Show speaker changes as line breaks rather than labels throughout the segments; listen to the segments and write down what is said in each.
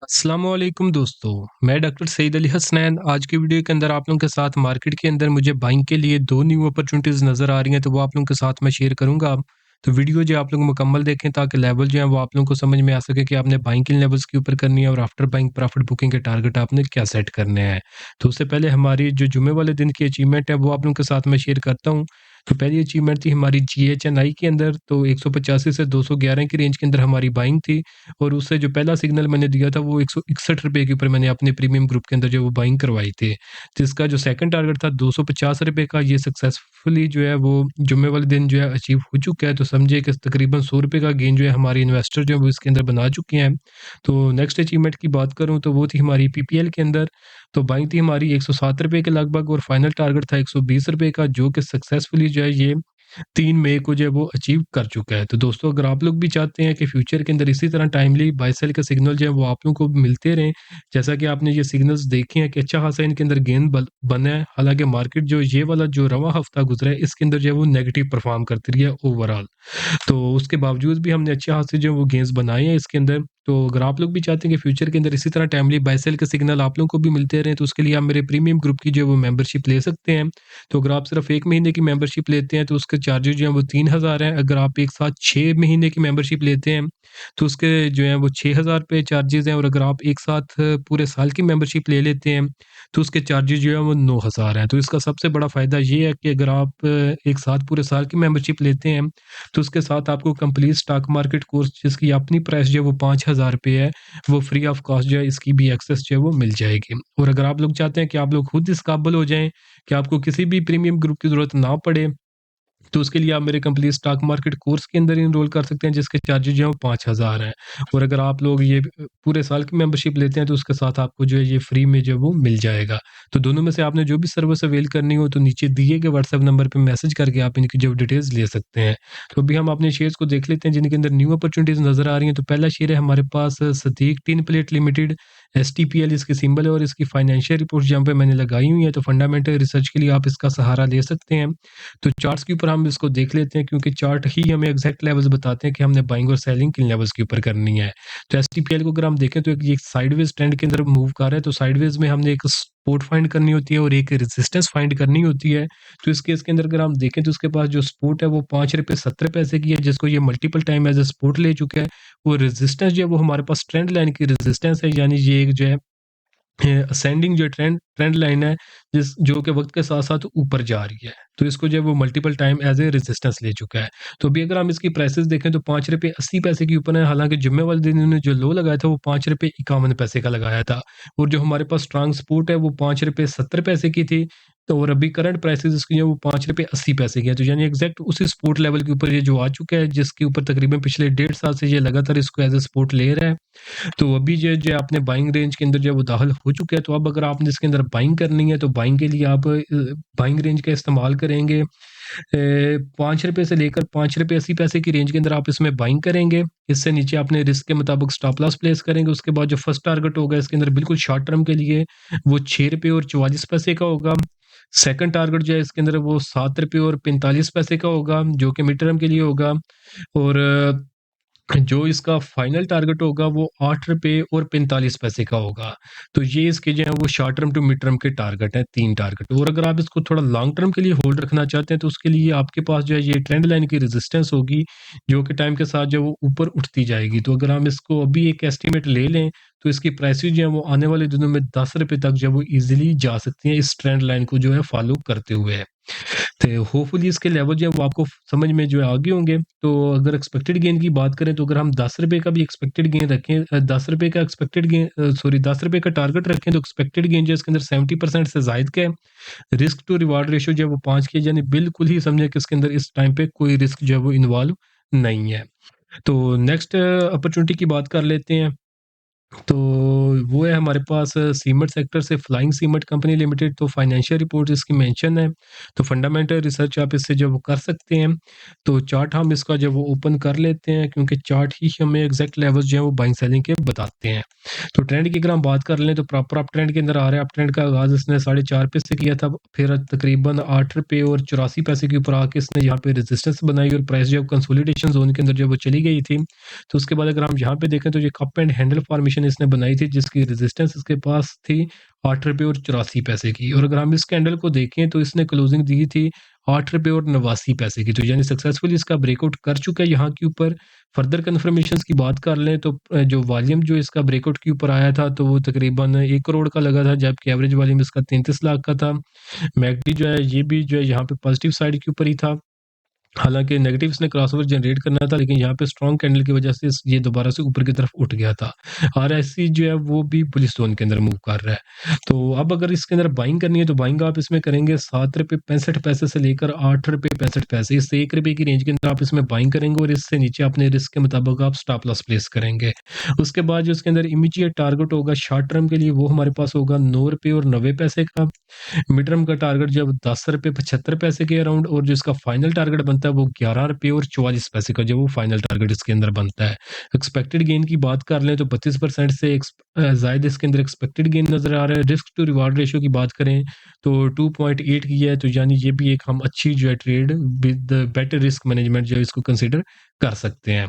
अस्सलाम वालेकुम दोस्तों, मैं डॉक्टर सईद अली हसनैन। आज की वीडियो के अंदर आप लोगों के साथ मार्केट के अंदर मुझे बाइंग के लिए 2 न्यू अपॉर्चुनिटीज़ नज़र आ रही हैं, तो वो आप लोगों के साथ मैं शेयर करूँगा। तो वीडियो जो आप लोग मुकम्मल देखें ताकि लेवल जो है वो आप लोगों को समझ में आ सके कि आपने बाइंग किन लेवल्स के ऊपर करनी है और आफ्टर बाइंग प्रॉफिट बुकिंग के टारगेट आपने क्या सेट करने हैं। तो उससे पहले हमारी जो जुम्मे वाले दिन की अचीवमेंट है वो आप लोगों के साथ मैं शेयर करता हूँ। तो पहली अचीवमेंट थी हमारी जीएचएनआई के अंदर, तो 185 से 211 की रेंज के अंदर हमारी बाइंग थी। और उससे जो पहला सिग्नल मैंने दिया था वो ₹161 के ऊपर मैंने अपने प्रीमियम ग्रुप के अंदर जो वो बाइंग करवाई थी। तो इसका जो सेकंड टारगेट था ₹250 का, ये सक्सेसफुली जो है वो जुम्मे वाले दिन जो है अचीव हो चुका है। तो समझिए कि तकरीबन ₹100 का गेन जो है हमारे इन्वेस्टर जो है वो इसके अंदर बना चुके हैं। तो नेक्स्ट अचीवमेंट की बात करूँ तो वो थी हमारी पीपीएल के अंदर, तो बाइंग थी हमारी ₹107 के लगभग और फाइनल टारगेट था ₹120 का, जो कि सक्सेसफुली जो है ये 3 मई को जो है वो अचीव कर चुका है। तो दोस्तों, अगर आप लोग भी चाहते हैं कि फ्यूचर के अंदर इसी तरह टाइमली बाय सेल का सिग्नल जो है वो आप लोगों को मिलते रहें, जैसा कि आपने ये सिग्नल्स देखे हैं कि अच्छा खासा इनके अंदर गेन बना है। हालाँकि मार्केट जो ये वाला जो रवाँ हफ्ता गुज़रा है इसके अंदर जो है वो नेगेटिव परफ़ॉर्म करती रही है ओवरऑल। तो उसके बावजूद भी हमने अच्छे खासे जो वो गेन्स बनाए हैं इसके अंदर। तो अगर आप लोग भी चाहते हैं कि फ्यूचर के अंदर इसी तरह टाइमली बाय सेल के सिग्नल आप लोगों को भी मिलते रहें, तो उसके लिए आप मेरे प्रीमियम ग्रुप की जो है वो मेंबरशिप ले सकते हैं। तो अगर आप सिर्फ 1 महीने की मेंबरशिप लेते हैं तो उसके चार्जेज़ जो हैं वो 3000 हैं। अगर आप एक साथ 6 महीने की मेंबरशिप लेते हैं तो उसके जो हैं वो ₹6000 चार्जेज़ हैं। और अगर आप एक साथ पूरे साल की मेंबरशिप ले लेते हैं तो उसके चार्जेज़ जो हैं वो 9000 हैं। तो इसका सबसे बड़ा फ़ायदा ये है कि अगर आप एक साथ पूरे साल की मेंबरशिप लेते हैं तो उसके साथ आपको कंप्लीट स्टॉक मार्केट कोर्स जिसकी अपनी प्राइस जो है वो ₹5000 है, वो फ्री ऑफ कॉस्ट जो है इसकी भी एक्सेस जो है वो मिल जाएगी। और अगर आप लोग चाहते हैं कि आप लोग खुद इस काबिल हो जाएँ कि आपको किसी भी प्रीमियम ग्रुप की ज़रूरत ना पड़े, तो उसके लिए आप मेरे कंप्लीट स्टॉक मार्केट कोर्स के अंदर एनरोल कर सकते हैं जिसके चार्जेज़ जो हैं वो 5000 हैं। और अगर आप लोग ये पूरे साल की मेंबरशिप लेते हैं तो उसके साथ आपको जो है ये फ्री में जो है वो मिल जाएगा। तो दोनों में से आपने जो भी सर्विस अवेल करनी हो तो नीचे दिए गए व्हाट्सएप नंबर पे मैसेज करके आप इनकी जो डिटेल्स ले सकते हैं। तो अभी हम अपने शेयर्स को देख लेते हैं जिनके अंदर न्यू अपॉर्चुनिटीज़ नज़र आ रही हैं। तो पहला शेयर है हमारे पास सटीक टिन प्लेट लिमिटेड, एसटीपीएल इसकी सिंबल है और इसकी फाइनेंशियल रिपोर्ट्स यहाँ पे मैंने लगाई हुई है। तो फंडामेंटल रिसर्च के लिए आप इसका सहारा ले सकते हैं। तो चार्ट्स के ऊपर हम इसको देख लेते हैं क्योंकि चार्ट ही हमें एग्जैक्ट लेवल्स बताते हैं कि हमने बाइंग और सेलिंग किन लेवल्स के ऊपर करनी है। तो एसटीपीएल को अगर हम देखें तो ये साइडवेज ट्रेंड के अंदर मूव कर रहा है। तो साइडवेज में हमने एक सपोर्ट फाइंड करनी होती है और एक रेजिस्टेंस फाइंड करनी होती है। तो इस केस के अंदर अगर हम देखें तो उसके पास जो सपोर्ट है वो ₹5.70 की है, जिसको ये multiple time as a support ले चुका है। वो रेजिस्टेंस जो है वो हमारे पास ट्रेंड लाइन की रेजिस्टेंस है, यानी ये एक जो है असेंडिंग जो ट्रेंड ट्रेंड लाइन है जिस जो कि वक़्त के साथ-साथ ऊपर जा रही है। तो इसको जो है वो multiple time as a resistance ले चुका है। तो अभी अगर हम इसकी प्राइसेज़ देखें तो ₹5.80 के ऊपर है। हालाँकि जुम्मे वाले दिन इन्होंने जो लो लगाया था वो ₹5.51 का लगाया था। और जो हमारे पास स्ट्रॉन्ग सपोर्ट है वो ₹5.70 की थी। तो और अभी करंट प्राइसेज़ इसकी है वो ₹5.80 की है। तो यानी एग्ज़ैक्ट उसी सपोर्ट लेवल के ऊपर ये जो आ चुका है, जिसके ऊपर तकरीबन पिछले 1.5 साल से ये लगातार इसको एज़ ए सपोर्ट ले रहा है। तो अभी जो आपने बाइंग रेंज के अंदर जो है वो दाखिल हो चुके हैं। तो अब अगर आपने इसके अंदर बाइंग करनी है तो बाइंग के लिए आप बाइंग रेंज का इस्तेमाल करेंगे। ₹5 से लेकर ₹5.80 की रेंज के अंदर आप इसमें बाइंग करेंगे। इससे नीचे आपने रिस्क के मुताबिक स्टॉप लॉस प्लेस करेंगे। उसके बाद जो फर्स्ट टारगेट होगा इसके अंदर बिल्कुल शॉर्ट टर्म के लिए वो ₹6.44 का होगा। सेकंड टारगेट जो है इसके अंदर वो ₹7.45 का होगा, जो कि मिड टर्म के लिए होगा। और जो इसका फाइनल टारगेट होगा वो ₹8.45 का होगा। तो ये इसके जो है वो short term to mid term के टारगेट हैं, 3 टारगेट। और अगर आप इसको थोड़ा लॉन्ग टर्म के लिए होल्ड रखना चाहते हैं तो उसके लिए आपके पास जो है ये ट्रेंड लाइन की रेजिस्टेंस होगी, जो कि टाइम के साथ जो है वो ऊपर उठती जाएगी। तो अगर हम इसको अभी एक एस्टीमेट ले लें तो इसकी प्राइसेज़ जो है वो आने वाले दिनों में ₹10 तक जो है वो ईज़िली जा सकती हैं इस ट्रेंड लाइन को जो है फॉलो करते हुए। तो होपफुली इसके लेवल जो है वो आपको समझ में जो है आ गए होंगे। तो अगर एक्सपेक्टेड गेन की बात करें तो अगर हम ₹10 का भी एक्सपेक्टेड गेन रखें, ₹10 का एक्सपेक्टेड गेन सॉरी ₹10 का टारगेट रखें तो एक्सपेक्टेड गेन जो है इसके अंदर 70% से ज़ायद का है। रिस्क टू रिवार्ड रेशियो जो है वो 5 की है, यानी बिल्कुल ही समझें कि इसके अंदर इस टाइम पे कोई रिस्क जो है वो इन्वॉल्व नहीं है। तो नेक्स्ट अपॉर्चुनिटी की बात कर लेते हैं। तो वो है हमारे पास सीमेंट सेक्टर से फ्लाइंग सीमेंट कंपनी लिमिटेड। तो फाइनेंशियल रिपोर्ट इसकी मेंशन है। तो फंडामेंटल रिसर्च आप इससे जो वो कर सकते हैं। तो चार्ट हम इसका जो वो ओपन कर लेते हैं क्योंकि चार्ट ही हमें एग्जैक्ट लेवल्स जो है वो बाइंग सेलिंग के बताते हैं। तो ट्रेंड की अगर हम बात कर लें तो प्रॉपर अप ट्रेंड के अंदर आ रहा है। अप ट्रेंड का आगाज़ इसने ₹4.5 से किया था, फिर तकरीबन ₹8.84 के ऊपर आके इसने यहाँ पे रेजिस्टेंस बनाई और प्राइस जो है कंसोलिडेशन ज़ोन के अंदर जो है वो चली गई थी। तो उसके बाद अगर हम यहाँ पे देखें तो ये cup and handle formation position इसने बनाई थी जिसकी रेजिस्टेंस इसके पास थी ₹8 और 84 पैसे की, और अगर हम इस कैंडल को देखें तो इसने क्लोजिंग दी थी ₹8 और 89 पैसे की, तो यानी सक्सेसफुली इसका ब्रेकआउट कर चुका है यहाँ के ऊपर। फर्दर कन्फर्मेशंस की बात कर लें तो जो वॉल्यूम जो इसका ब्रेकआउट के ऊपर आया था तो वो तकरीबन 1 करोड़ का लगा था, जबकि एवरेज वॉल्यूम इसका 33 लाख का था। मैकडी जो है ये भी जो है यहाँ पे पॉजिटिव साइड के ऊपर ही था। हालाँकि नेगेटिव इसने क्रॉसओवर जनरेट करना था, लेकिन यहाँ पे स्ट्रॉन्ग कैंडल की वजह से ये दोबारा से ऊपर की तरफ उठ गया था। आरएससी जो है वो भी बुलिश ज़ोन के अंदर मूव कर रहा है। तो अब अगर इसके अंदर बाइंग करनी है तो बाइंग आप इसमें करेंगे ₹7.65 से लेकर ₹8.65, इस ₹1 की रेंज के अंदर आप इसमें बाइंग करेंगे और इससे नीचे अपने रिस्क के मुताबिक आप स्टॉप लॉस प्लेस करेंगे। उसके बाद जो इसके अंदर इमीडिएट टारगेट होगा शॉर्ट टर्म के लिए वो हमारे पास होगा ₹9.90 का। मिड टर्म का टारगेट जब ₹10.75 के अराउंड, और जो इसका फाइनल टारगेट बनता है वो ₹11.44 का, जो वो फाइनल टारगेट इसके अंदर बनता है। एक्सपेक्टेड गेन की बात कर लें तो 32% से ज़ायद इसके अंदर एक्सपेक्टेड गेन नज़र आ रहा है। रिस्क टू रिवार्ड रेशियो की बात करें तो 2.8 की है, तो यानी ये भी एक हम अच्छी जो है trade with better risk management जो है इसको कंसीडर कर सकते हैं।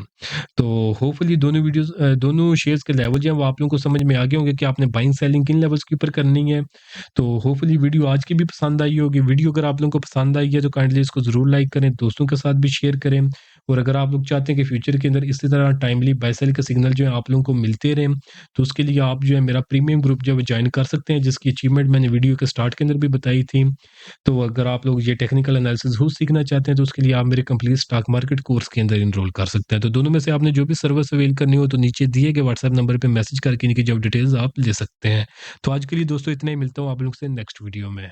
तो होपफुली दोनों शेयर्स के लेवल जो हैं वो आप लोगों को समझ में आ गए होंगे कि आपने बाइंग सेलिंग किन लेवल्स के ऊपर करनी है। तो होपफुली वीडियो आज की भी पसंद आई होगी। वीडियो अगर आप लोगों को पसंद आई है तो काइंडली इसको ज़रूर लाइक करें, दोस्तों के साथ भी शेयर करें, और अगर आप लोग चाहते हैं कि फ्यूचर के अंदर इसी तरह टाइमली बाय सेल के सिग्नल जो है आप लोगों को मिलते रहें, तो उसके लिए आप जो है मेरा प्रीमियम ग्रुप जो है ज्वाइन कर सकते हैं, जिसकी अचीवमेंट मैंने वीडियो के स्टार्ट के अंदर भी बताई थी। तो अगर आप लोग ये टेक्निकल एनालिसिस खुद सीखना चाहते हैं तो उसके लिए आप मेरे कंप्लीट स्टॉक मार्केट कोर्स के अंदर इनरोल कर सकते हैं। तो दोनों में से आपने जो भी सर्विस अवेल करनी हो तो नीचे दिए गए व्हाट्सएप नंबर पे मैसेज करके इनकी जब डिटेल्स आप ले सकते हैं। तो आज के लिए दोस्तों इतना ही, मिलता हूँ आप लोग से नेक्स्ट वीडियो में।